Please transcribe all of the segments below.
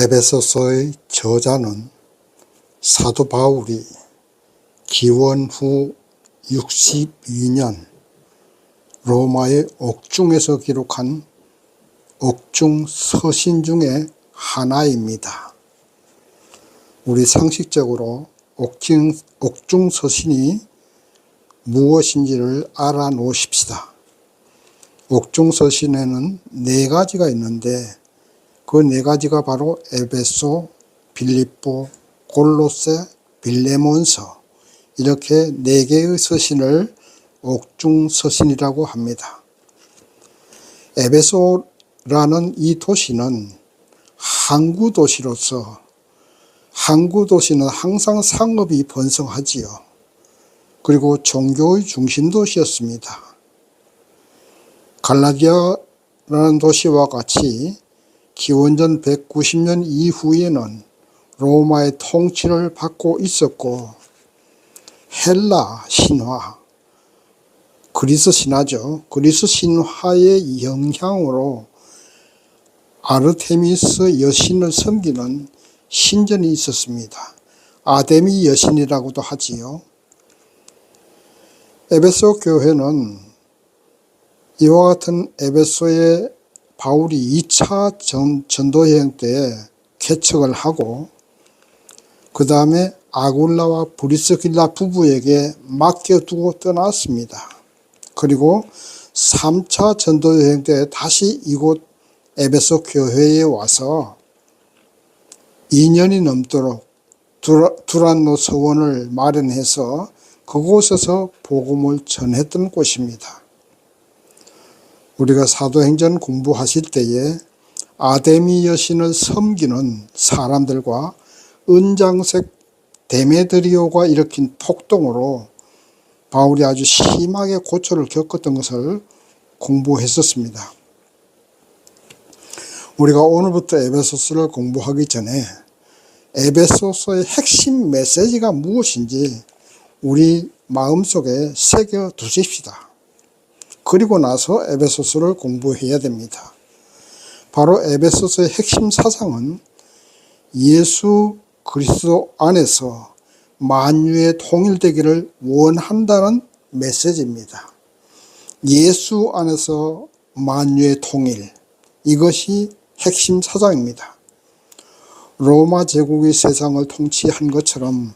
에베소서의 저자는 사도 바울이 기원 후 62년 로마의 옥중에서 기록한 옥중 서신 중에 하나입니다. 우리 상식적으로 옥중 서신이 무엇인지를 알아놓으십시다. 옥중 서신에는 4가지가 있는데 그 4가지가 바로 에베소, 빌립보, 골로새, 빌레몬서, 이렇게 4개의 서신을 옥중 서신이라고 합니다. 에베소라는 이 도시는 항구 도시로서, 항구 도시는 항상 상업이 번성하지요. 그리고 종교의 중심 도시였습니다. 갈라디아라는 도시와 같이 기원전 190년 이후에는 로마의 통치를 받고 있었고, 헬라 신화, 그리스 신화죠. 그리스 신화의 영향으로 아르테미스 여신을 섬기는 신전이 있었습니다. 아데미 여신이라고도 하지요. 에베소 교회는 이와 같은 에베소의 바울이 2차 전도여행 때 개척을 하고, 그 다음에 아굴라와 브리스길라 부부에게 맡겨두고 떠났습니다. 그리고 3차 전도여행 때 다시 이곳 에베소 교회에 와서 2년이 넘도록 두란노 서원을 마련해서 그곳에서 복음을 전했던 곳입니다. 우리가 사도행전 공부하실 때에 아데미 여신을 섬기는 사람들과 은장색 데메드리오가 일으킨 폭동으로 바울이 아주 심하게 고초를 겪었던 것을 공부했었습니다. 우리가 오늘부터 에베소서를 공부하기 전에 에베소서의 핵심 메시지가 무엇인지 우리 마음속에 새겨 두십시다. 그리고 나서 에베소서를 공부해야 됩니다. 바로 에베소서의 핵심 사상은 예수 그리스도 안에서 만유의 통일되기를 원한다는 메시지입니다. 예수 안에서 만유의 통일, 이것이 핵심 사상입니다. 로마 제국이 세상을 통치한 것처럼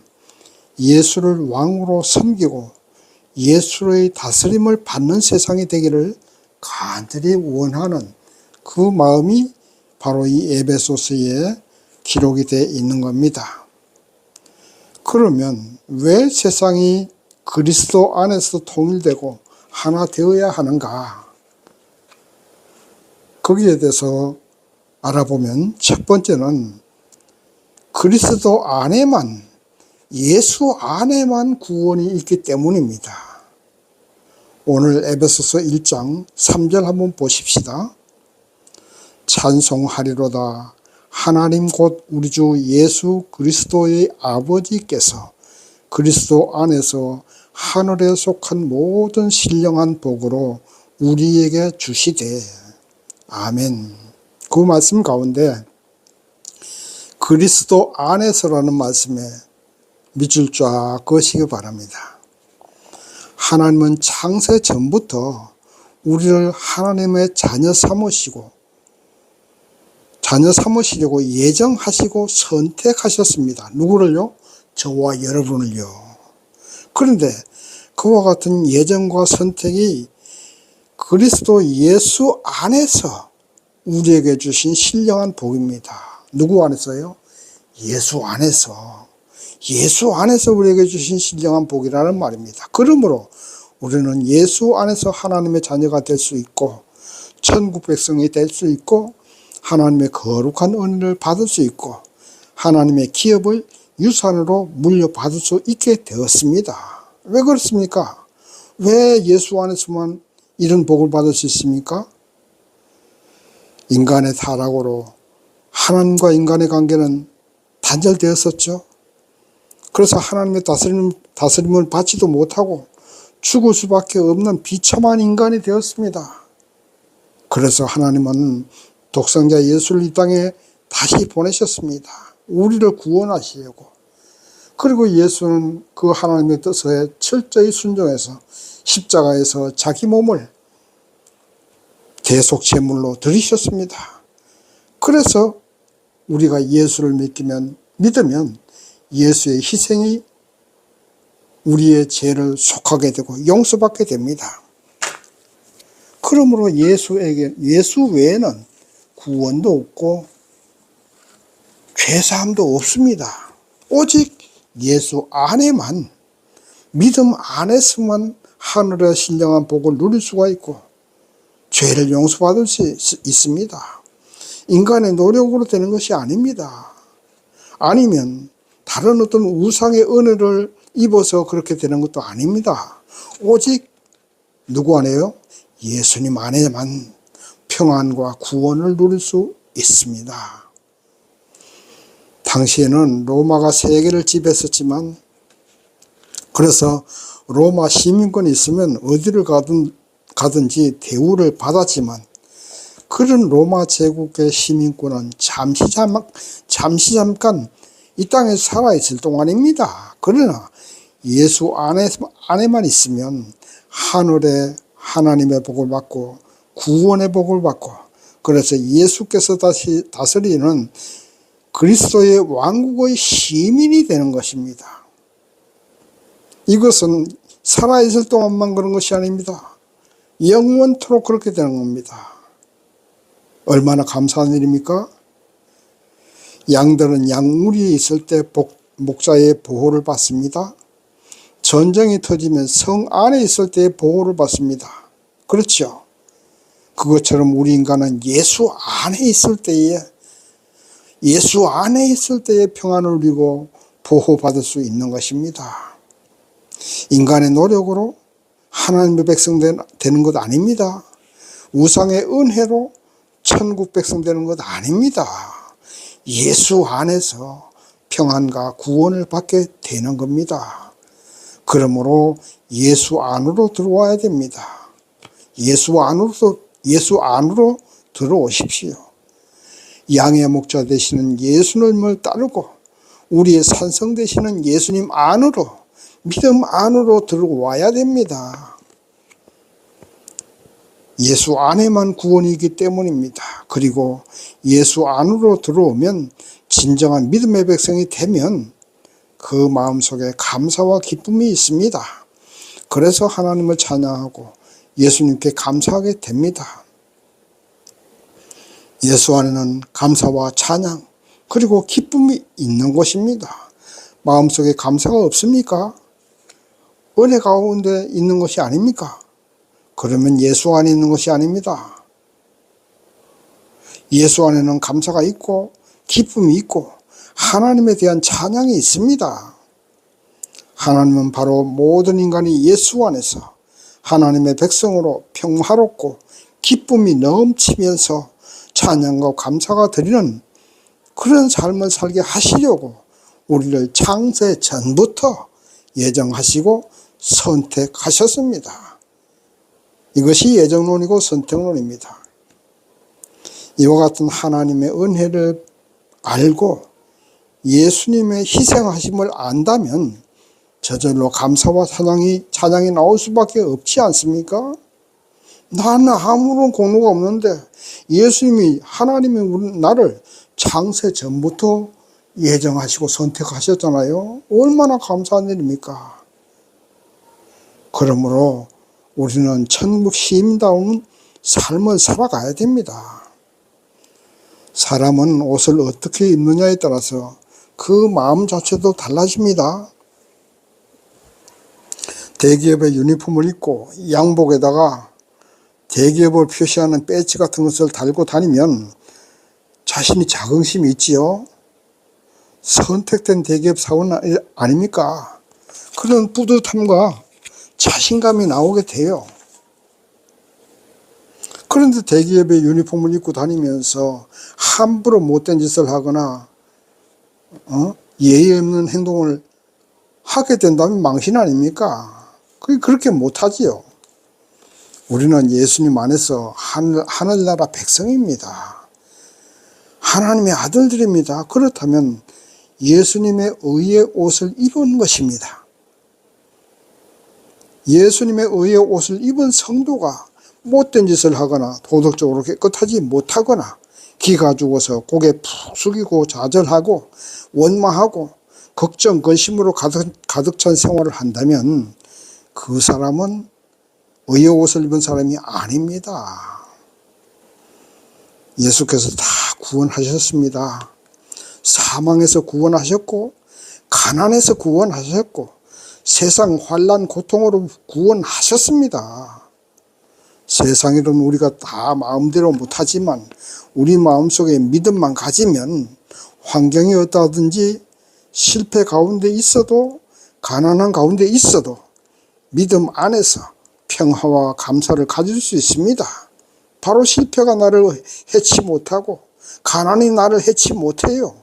예수를 왕으로 섬기고 예수의 다스림을 받는 세상이 되기를 간절히 원하는 그 마음이 바로 이 에베소서에 기록이 되어 있는 겁니다. 그러면 왜 세상이 그리스도 안에서 통일되고 하나 되어야 하는가? 거기에 대해서 알아보면 첫 번째는 그리스도 안에만, 예수 안에만 구원이 있기 때문입니다. 오늘 에베소서 1장 3절 한번 보십시다. 찬송하리로다. 하나님 곧 우리 주 예수 그리스도의 아버지께서 그리스도 안에서 하늘에 속한 모든 신령한 복으로 우리에게 주시되. 아멘. 그 말씀 가운데 그리스도 안에서라는 말씀에 밑줄 쫙 그으시기 바랍니다. 하나님은 창세 전부터 우리를 하나님의 자녀 삼으시려고 예정하시고 선택하셨습니다. 누구를요? 저와 여러분을요. 그런데 그와 같은 예정과 선택이 그리스도 예수 안에서 우리에게 주신 신령한 복입니다. 누구 안에서요? 예수 안에서. 예수 안에서 우리에게 주신 신령한 복이라는 말입니다. 그러므로 우리는 예수 안에서 하나님의 자녀가 될 수 있고, 천국 백성이 될 수 있고, 하나님의 거룩한 은혜를 받을 수 있고, 하나님의 기업을 유산으로 물려받을 수 있게 되었습니다. 왜 그렇습니까? 왜 예수 안에서만 이런 복을 받을 수 있습니까? 인간의 타락으로 하나님과 인간의 관계는 단절되었었죠. 그래서 하나님의 다스림을 받지도 못하고 죽을 수밖에 없는 비참한 인간이 되었습니다. 그래서 하나님은 독생자 예수를 이 땅에 다시 보내셨습니다. 우리를 구원하시려고. 그리고 예수는 그 하나님의 뜻에 철저히 순종해서 십자가에서 자기 몸을 대속 제물로 드리셨습니다. 그래서 우리가 예수를 믿으면 예수의 희생이 우리의 죄를 속하게 되고 용서받게 됩니다. 그러므로 예수 외에는 구원도 없고 죄사함도 없습니다. 오직 예수 안에만, 믿음 안에서만 하늘의 신령한 복을 누릴 수가 있고 죄를 용서받을 수 있습니다. 인간의 노력으로 되는 것이 아닙니다. 아니면 다른 어떤 우상의 은혜를 입어서 그렇게 되는 것도 아닙니다. 오직 누구 안에요? 예수님 안에만 평안과 구원을 누릴 수 있습니다. 당시에는 로마가 세계를 지배했었지만, 그래서 로마 시민권이 있으면 어디를 가든지 대우를 받았지만, 그런 로마 제국의 시민권은 잠시 잠깐 이 땅에 살아있을 동안입니다. 그러나 예수 안에만 있으면 하늘의 하나님의 복을 받고 구원의 복을 받고, 그래서 예수께서 다시 다스리는 그리스도의 왕국의 시민이 되는 것입니다. 이것은 살아있을 동안만 그런 것이 아닙니다. 영원토록 그렇게 되는 겁니다. 얼마나 감사한 일입니까? 양들은 양무리에 있을 때 목자의 보호를 받습니다. 전쟁이 터지면 성 안에 있을 때의 보호를 받습니다. 그렇죠? 그것처럼 우리 인간은 예수 안에 있을 때에 평안을 누리고 보호받을 수 있는 것입니다. 인간의 노력으로 하나님의 백성 되는 것 아닙니다. 우상의 은혜로 천국 백성 되는 것 아닙니다. 예수 안에서 평안과 구원을 받게 되는 겁니다. 그러므로 예수 안으로 들어와야 됩니다. 예수 안으로 들어오십시오. 양의 목자 되시는 예수님을 따르고 우리의 산성 되시는 예수님 안으로, 믿음 안으로 들어와야 됩니다. 예수 안에만 구원이 있기 때문입니다. 그리고 예수 안으로 들어오면, 진정한 믿음의 백성이 되면 그 마음속에 감사와 기쁨이 있습니다. 그래서 하나님을 찬양하고 예수님께 감사하게 됩니다. 예수 안에는 감사와 찬양 그리고 기쁨이 있는 것입니다. 마음속에 감사가 없습니까? 은혜 가운데 있는 것이 아닙니까? 그러면 예수 안에 있는 것이 아닙니다. 예수 안에는 감사가 있고 기쁨이 있고 하나님에 대한 찬양이 있습니다. 하나님은 바로 모든 인간이 예수 안에서 하나님의 백성으로 평화롭고 기쁨이 넘치면서 찬양과 감사가 드리는 그런 삶을 살게 하시려고 우리를 창세 전부터 예정하시고 선택하셨습니다. 이것이 예정론이고 선택론입니다. 이와 같은 하나님의 은혜를 알고 예수님의 희생하심을 안다면 저절로 감사와 찬양이 나올 수밖에 없지 않습니까? 나는 아무런 공로가 없는데 하나님이 나를 창세 전부터 예정하시고 선택하셨잖아요. 얼마나 감사한 일입니까? 그러므로 우리는 천국 시민다운 삶을 살아가야 됩니다. 사람은 옷을 어떻게 입느냐에 따라서 그 마음 자체도 달라집니다. 대기업의 유니폼을 입고 양복에다가 대기업을 표시하는 배지 같은 것을 달고 다니면 자신이 자긍심이 있지요. 선택된 대기업 사원 아닙니까? 그런 뿌듯함과 자신감이 나오게 돼요. 그런데 대기업의 유니폼을 입고 다니면서 함부로 못된 짓을 하거나 예의 없는 행동을 하게 된다면 망신 아닙니까? 그렇게 못하지요. 우리는 예수님 안에서 하늘나라 백성입니다. 하나님의 아들들입니다. 그렇다면 예수님의 의의 옷을 입은 것입니다. 예수님의 의의 옷을 입은 성도가 못된 짓을 하거나 도덕적으로 깨끗하지 못하거나 기가 죽어서 고개 푹 숙이고 좌절하고 원망하고 걱정, 근심으로 가득 찬 생활을 한다면 그 사람은 의의 옷을 입은 사람이 아닙니다. 예수께서 다 구원하셨습니다. 사망에서 구원하셨고 가난에서 구원하셨고 세상 환난 고통으로 구원하셨습니다. 세상에는 우리가 다 마음대로 못하지만 우리 마음속에 믿음만 가지면 환경이 어떠하든지 실패 가운데 있어도 가난한 가운데 있어도 믿음 안에서 평화와 감사를 가질 수 있습니다. 바로 실패가 나를 해치 못하고 가난이 나를 해치 못해요.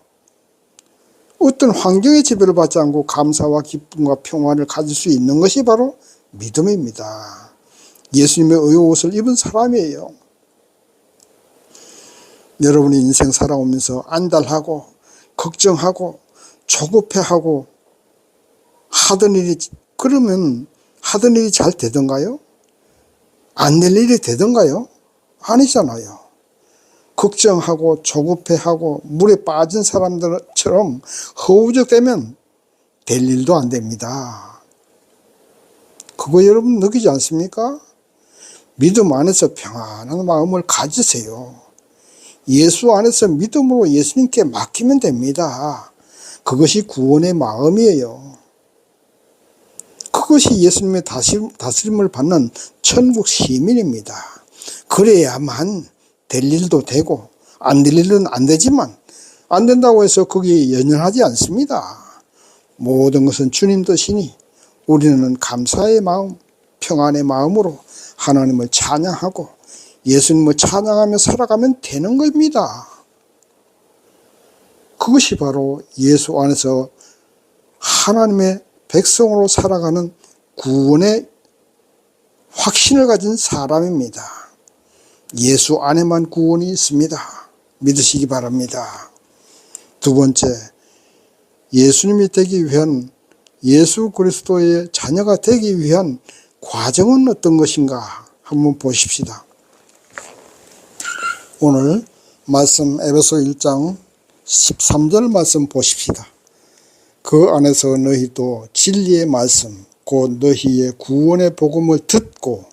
어떤 환경의 지배를 받지 않고 감사와 기쁨과 평화를 가질 수 있는 것이 바로 믿음입니다. 예수님의 의의 옷을 입은 사람이에요. 여러분이 인생 살아오면서 안달하고 걱정하고 조급해하고 하던 일이 그러면 하던 일이 잘 되던가요? 안 될 일이 되던가요? 아니잖아요. 걱정하고 조급해하고 물에 빠진 사람들처럼 허우적대면 될 일도 안 됩니다. 그거 여러분 느끼지 않습니까? 믿음 안에서 평안한 마음을 가지세요. 예수 안에서 믿음으로 예수님께 맡기면 됩니다. 그것이 구원의 마음이에요. 그것이 예수님의 다스림을 받는 천국 시민입니다. 그래야만 될 일도 되고 안 될 일은 안 되지만 안 된다고 해서 거기에 연연하지 않습니다. 모든 것은 주님 뜻이니 우리는 감사의 마음, 평안의 마음으로 하나님을 찬양하고 예수님을 찬양하며 살아가면 되는 겁니다. 그것이 바로 예수 안에서 하나님의 백성으로 살아가는 구원의 확신을 가진 사람입니다. 예수 안에만 구원이 있습니다. 믿으시기 바랍니다. 두 번째, 예수님이 되기 위한 예수 그리스도의 자녀가 되기 위한 과정은 어떤 것인가 한번 보십시다. 오늘 말씀 에베소 1장 13절 말씀 보십시다. 그 안에서 너희도 진리의 말씀 곧 너희의 구원의 복음을 듣고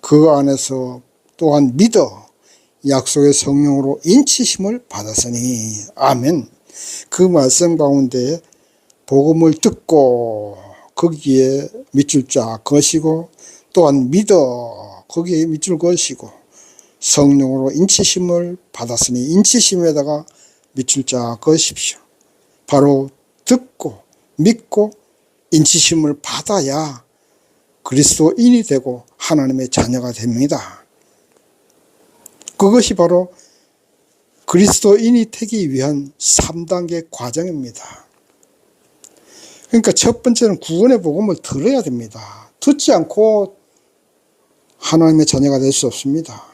그 안에서 또한 믿어 약속의 성령으로 인치심을 받았으니 아멘. 그 말씀 가운데 복음을 듣고 거기에 밑줄 쫙 그으시고 또한 믿어 거기에 밑줄 그으시고 성령으로 인치심을 받았으니 인치심에다가 밑줄 쫙 그으십시오. 바로 듣고 믿고 인치심을 받아야 그리스도인이 되고 하나님의 자녀가 됩니다. 그것이 바로 그리스도인이 되기 위한 3단계 과정입니다. 그러니까 첫 번째는 구원의 복음을 들어야 됩니다. 듣지 않고 하나님의 자녀가 될 수 없습니다.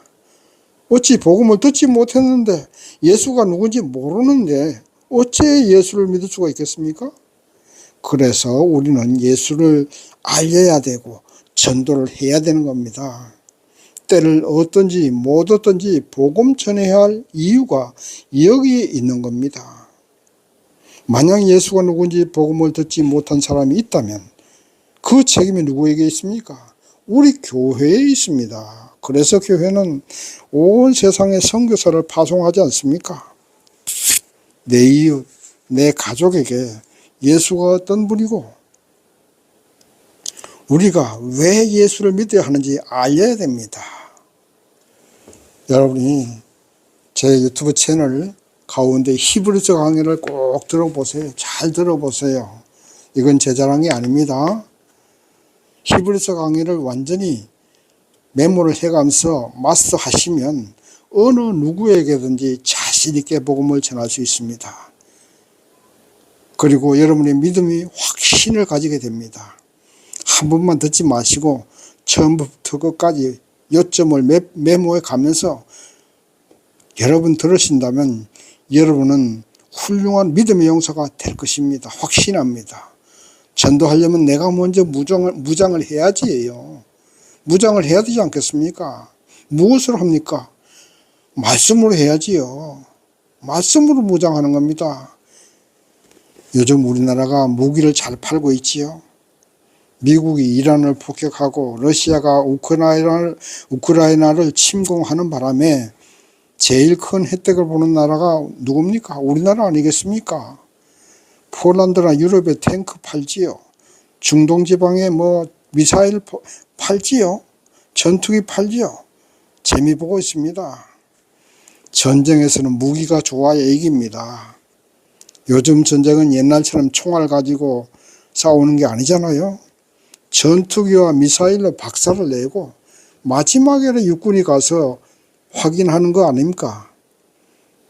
어찌 복음을 듣지 못했는데 예수가 누군지 모르는데 어째 예수를 믿을 수가 있겠습니까? 그래서 우리는 예수를 알려야 되고 전도를 해야 되는 겁니다. 때를 얻든지 못 얻든지 복음 전해야 할 이유가 여기에 있는 겁니다. 만약 예수가 누군지 복음을 듣지 못한 사람이 있다면 그 책임이 누구에게 있습니까? 우리 교회에 있습니다. 그래서 교회는 온 세상에 선교사를 파송하지 않습니까? 내 이웃, 내 가족에게 예수가 어떤 분이고 우리가 왜 예수를 믿어야 하는지 알려야 됩니다. 여러분이 제 유튜브 채널 가운데 히브리서 강의를 꼭 들어보세요. 잘 들어보세요. 이건 제 자랑이 아닙니다. 히브리서 강의를 완전히 메모를 해가면서 마스터하시면 어느 누구에게든지 자신 있게 복음을 전할 수 있습니다. 그리고 여러분의 믿음이 확신을 가지게 됩니다. 한 번만 듣지 마시고 처음부터 끝까지 요점을 메모해 가면서 여러분 들으신다면 여러분은 훌륭한 믿음의 용사가 될 것입니다. 확신합니다. 전도하려면 내가 먼저 무장을 해야지요. 무장을 해야 되지 않겠습니까? 무엇을 합니까? 말씀으로 해야지요. 말씀으로 무장하는 겁니다. 요즘 우리나라가 무기를 잘 팔고 있지요. 미국이 이란을 폭격하고 러시아가 우크라이나를 침공하는 바람에 제일 큰 혜택을 보는 나라가 누굽니까? 우리나라 아니겠습니까? 폴란드나 유럽에 탱크 팔지요. 중동 지방에 미사일 팔지요. 전투기 팔지요. 재미 보고 있습니다. 전쟁에서는 무기가 좋아야 이깁니다. 요즘 전쟁은 옛날처럼 총알 가지고 싸우는 게 아니잖아요. 전투기와 미사일로 박살을 내고 마지막에 육군이 가서 확인하는 거 아닙니까?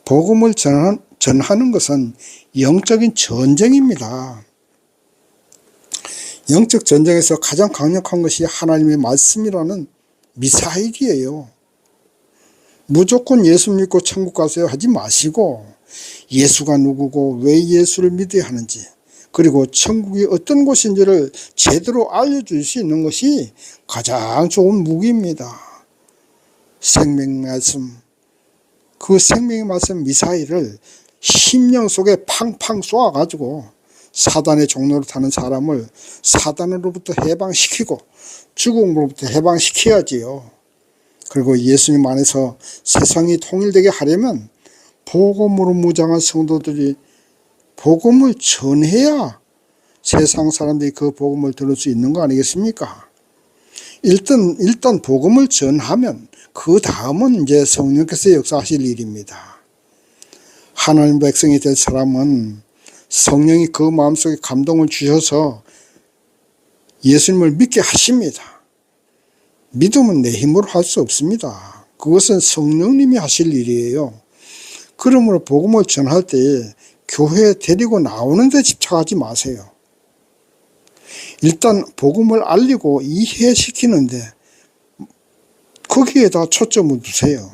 복음을 전하는 것은 영적인 전쟁입니다. 영적 전쟁에서 가장 강력한 것이 하나님의 말씀이라는 미사일이에요. 무조건 예수 믿고 천국 가세요 하지 마시고 예수가 누구고 왜 예수를 믿어야 하는지, 그리고 천국이 어떤 곳인지를 제대로 알려줄 수 있는 것이 가장 좋은 무기입니다. 생명 말씀, 그 생명의 말씀 미사일을 심령 속에 팡팡 쏘아가지고 사단의 종로를 타는 사람을 사단으로부터 해방시키고 죽음으로부터 해방시켜야지요. 그리고 예수님 안에서 세상이 통일되게 하려면 복음으로 무장한 성도들이 복음을 전해야 세상 사람들이 그 복음을 들을 수 있는 거 아니겠습니까? 일단 복음을 전하면 그 다음은 이제 성령께서 역사하실 일입니다. 하나님 백성이 될 사람은 성령이 그 마음속에 감동을 주셔서 예수님을 믿게 하십니다. 믿음은 내 힘으로 할 수 없습니다. 그것은 성령님이 하실 일이에요. 그러므로 복음을 전할 때 교회에 데리고 나오는 데 집착하지 마세요. 일단 복음을 알리고 이해시키는데 거기에다 초점을 두세요.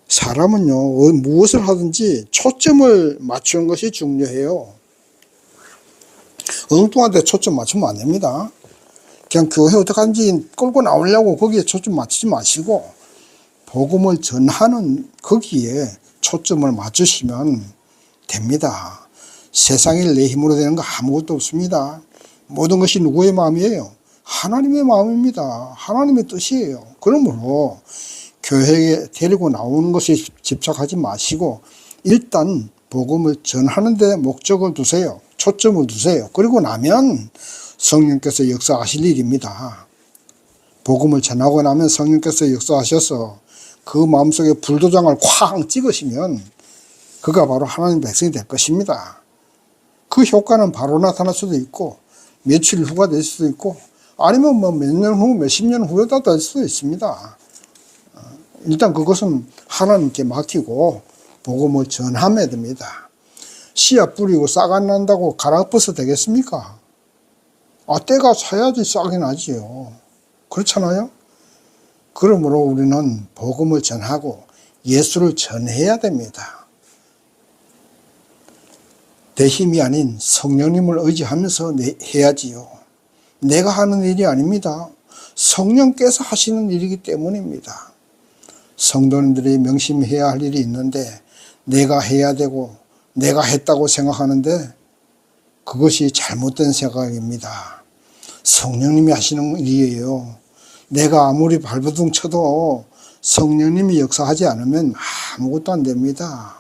사람은요, 무엇을 하든지 초점을 맞추는 것이 중요해요. 엉뚱한 데 초점 맞추면 안 됩니다. 그냥 교회 어떻게 하는지 끌고 나오려고 거기에 초점 맞추지 마시고 복음을 전하는 거기에 초점을 맞추시면 됩니다. 세상에 내 힘으로 되는 거 아무것도 없습니다. 모든 것이 누구의 마음이에요? 하나님의 마음입니다. 하나님의 뜻이에요. 그러므로 교회에 데리고 나오는 것에 집착하지 마시고 일단 복음을 전하는 데 목적을 두세요. 초점을 두세요. 그리고 나면 성령께서 역사하실 일입니다. 복음을 전하고 나면 성령께서 역사하셔서 그 마음속에 불도장을 쾅 찍으시면 그가 바로 하나님 백성이 될 것입니다. 그 효과는 바로 나타날 수도 있고 며칠 후가 될 수도 있고 아니면 몇 년 후, 몇십 년 후에도 될 수도 있습니다. 일단 그것은 하나님께 맡기고 복음을 전하면 됩니다. 씨앗 뿌리고 싹 안 난다고 갈아엎어서 되겠습니까? 때가 차야지 싹이 나지요. 그렇잖아요? 그러므로 우리는 복음을 전하고 예수를 전해야 됩니다. 내 힘이 아닌 성령님을 의지하면서 해야지요. 내가 하는 일이 아닙니다. 성령께서 하시는 일이기 때문입니다. 성도님들이 명심해야 할 일이 있는데 내가 해야 되고 내가 했다고 생각하는데 그것이 잘못된 생각입니다. 성령님이 하시는 일이에요. 내가 아무리 발버둥 쳐도 성령님이 역사하지 않으면 아무것도 안 됩니다.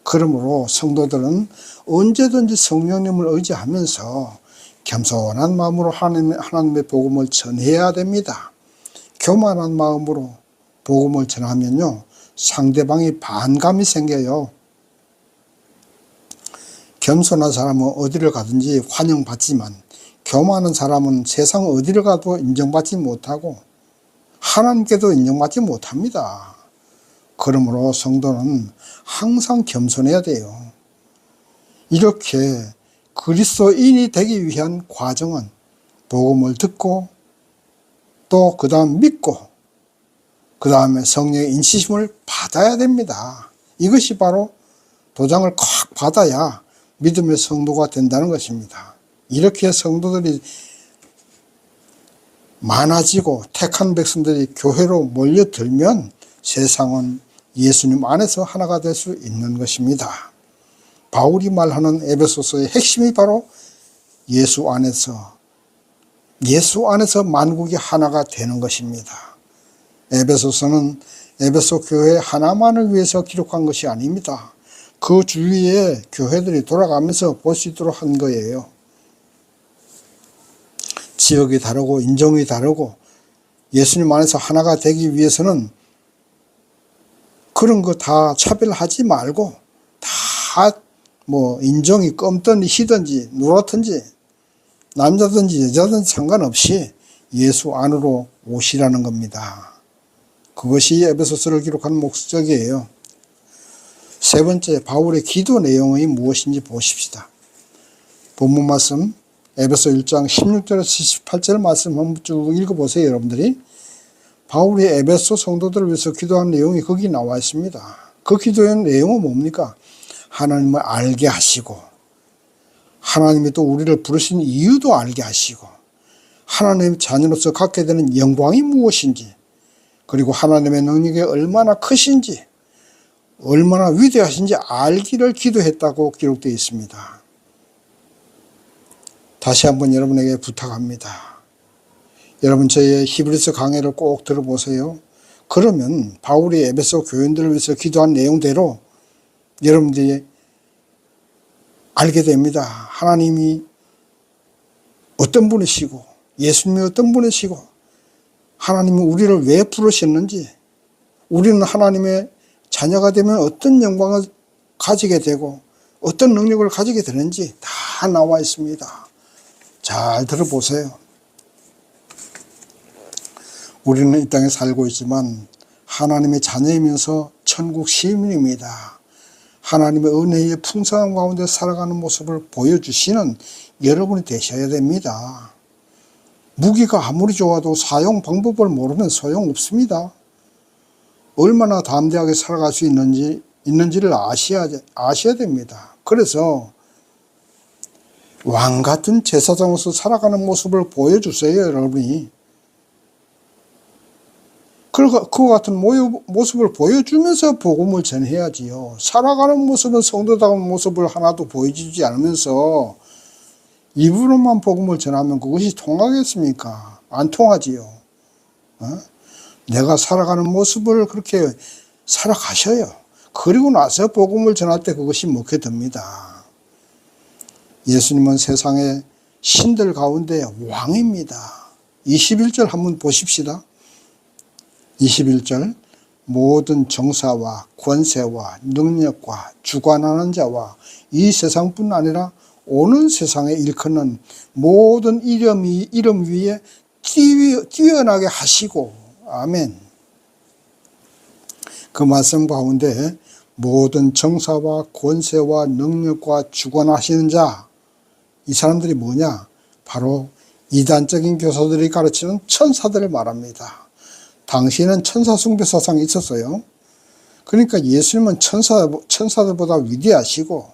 그러므로 성도들은 언제든지 성령님을 의지하면서 겸손한 마음으로 하나님의 복음을 전해야 됩니다. 교만한 마음으로 복음을 전하면요, 상대방이 반감이 생겨요. 겸손한 사람은 어디를 가든지 환영받지만 교만한 사람은 세상 어디를 가도 인정받지 못하고 하나님께도 인정받지 못합니다. 그러므로 성도는 항상 겸손해야 돼요. 이렇게 그리스도인이 되기 위한 과정은 복음을 듣고 또 그 다음 믿고 그 다음에 성령의 인치심을 받아야 됩니다. 이것이 바로 도장을 콱 받아야 믿음의 성도가 된다는 것입니다. 이렇게 성도들이 많아지고 택한 백성들이 교회로 몰려들면 세상은 예수님 안에서 하나가 될 수 있는 것입니다. 바울이 말하는 에베소서의 핵심이 바로 예수 안에서 만국이 하나가 되는 것입니다. 에베소서는 에베소 교회 하나만을 위해서 기록한 것이 아닙니다. 그 주위에 교회들이 돌아가면서 볼 수 있도록 한 거예요. 지역이 다르고 인종이 다르고 예수님 안에서 하나가 되기 위해서는 그런 거 다 차별하지 말고 다 인종이 검든 희든지 누렇든지 남자든지 여자든지 상관없이 예수 안으로 오시라는 겁니다. 그것이 에베소서를 기록한 목적이에요. 세 번째, 바울의 기도 내용이 무엇인지 보십시다. 본문 말씀 에베소 1장 16절에서 18절 말씀 한번 쭉 읽어보세요. 여러분들이 바울이 에베소 성도들을 위해서 기도한 내용이 거기 나와 있습니다. 그 기도의 내용은 뭡니까? 하나님을 알게 하시고 하나님이 또 우리를 부르신 이유도 알게 하시고 하나님의 자녀로서 갖게 되는 영광이 무엇인지 그리고 하나님의 능력이 얼마나 크신지 얼마나 위대하신지 알기를 기도했다고 기록되어 있습니다. 다시 한번 여러분에게 부탁합니다. 여러분 저의 히브리서 강해를 꼭 들어보세요. 그러면 바울이 에베소 교인들을 위해서 기도한 내용대로 여러분들이 알게 됩니다. 하나님이 어떤 분이시고 예수님이 어떤 분이시고 하나님이 우리를 왜 부르셨는지 우리는 하나님의 자녀가 되면 어떤 영광을 가지게 되고 어떤 능력을 가지게 되는지 다 나와 있습니다. 잘 들어보세요. 우리는 이 땅에 살고 있지만 하나님의 자녀이면서 천국 시민입니다. 하나님의 은혜의 풍성한 가운데 살아가는 모습을 보여주시는 여러분이 되셔야 됩니다. 무기가 아무리 좋아도 사용 방법을 모르면 소용없습니다. 얼마나 담대하게 살아갈 수 있는지를 아셔야 됩니다. 그래서 왕 같은 제사장으로서 살아가는 모습을 보여주세요, 여러분이. 그와 같은 모습을 보여주면서 복음을 전해야지요. 살아가는 모습은 성도다운 모습을 하나도 보여주지 않으면서 입으로만 복음을 전하면 그것이 통하겠습니까? 안 통하지요. 내가 살아가는 모습을 그렇게 살아가셔요. 그리고 나서 복음을 전할 때 그것이 먹혀듭니다. 예수님은 세상의 신들 가운데 왕입니다. 21절 한번 보십시다. 21절 모든 정사와 권세와 능력과 주관하는 자와 이 세상뿐 아니라 오는 세상에 일컫는 모든 이름 위에 뛰어나게 하시고 아멘. 그 말씀 가운데 모든 정사와 권세와 능력과 주관하시는 자 이 사람들이 뭐냐? 바로 이단적인 교사들이 가르치는 천사들을 말합니다. 당시에는 천사 숭배 사상이 있었어요. 그러니까 예수님은 천사들보다 위대하시고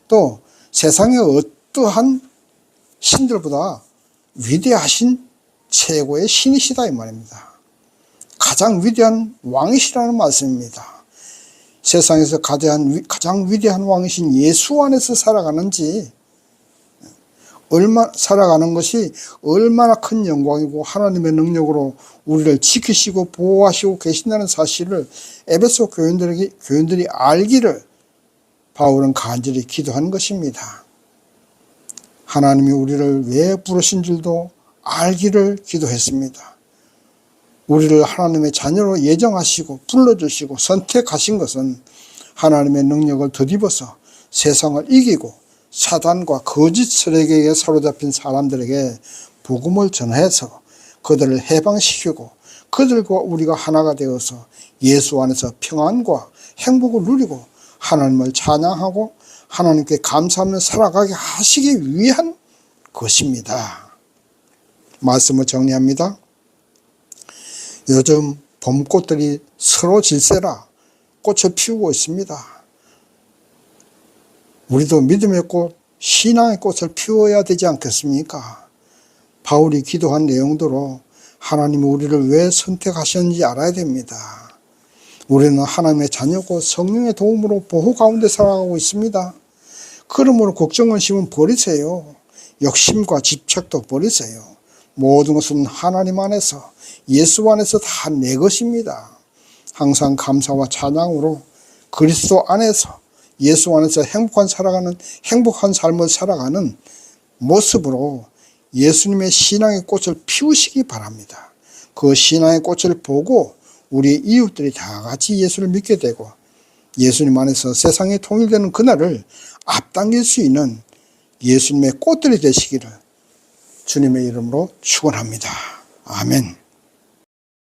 또 세상의 어떠한 신들보다 위대하신 최고의 신이시다 이 말입니다. 가장 위대한 왕이시라는 말씀입니다. 세상에서 가장 위대한 왕이신 예수 안에서 살아가는지 살아가는 것이 얼마나 큰 영광이고 하나님의 능력으로 우리를 지키시고 보호하시고 계신다는 사실을 에베소 교인들이 알기를 바울은 간절히 기도한 것입니다. 하나님이 우리를 왜 부르신 줄도 알기를 기도했습니다. 우리를 하나님의 자녀로 예정하시고 불러주시고 선택하신 것은 하나님의 능력을 덧입어서 세상을 이기고 사단과 거짓 세력에게 사로잡힌 사람들에게 복음을 전해서 그들을 해방시키고 그들과 우리가 하나가 되어서 예수 안에서 평안과 행복을 누리고 하나님을 찬양하고 하나님께 감사하며 살아가게 하시기 위한 것입니다. 말씀을 정리합니다. 요즘 봄꽃들이 서로 질세라 꽃을 피우고 있습니다. 우리도 믿음의 꽃, 신앙의 꽃을 피워야 되지 않겠습니까? 바울이 기도한 내용대로 하나님은 우리를 왜 선택하셨는지 알아야 됩니다. 우리는 하나님의 자녀고 성령의 도움으로 보호 가운데 살아가고 있습니다. 그러므로 걱정, 근심은 버리세요. 욕심과 집착도 버리세요. 모든 것은 하나님 안에서, 예수 안에서 다 내 것입니다. 항상 감사와 찬양으로 그리스도 안에서, 예수 안에서 행복한 삶을 살아가는 모습으로 예수님의 신앙의 꽃을 피우시기 바랍니다. 그 신앙의 꽃을 보고 우리 이웃들이 다 같이 예수를 믿게 되고 예수님 안에서 세상이 통일되는 그날을 앞당길 수 있는 예수님의 꽃들이 되시기를 주님의 이름으로 축원합니다. 아멘.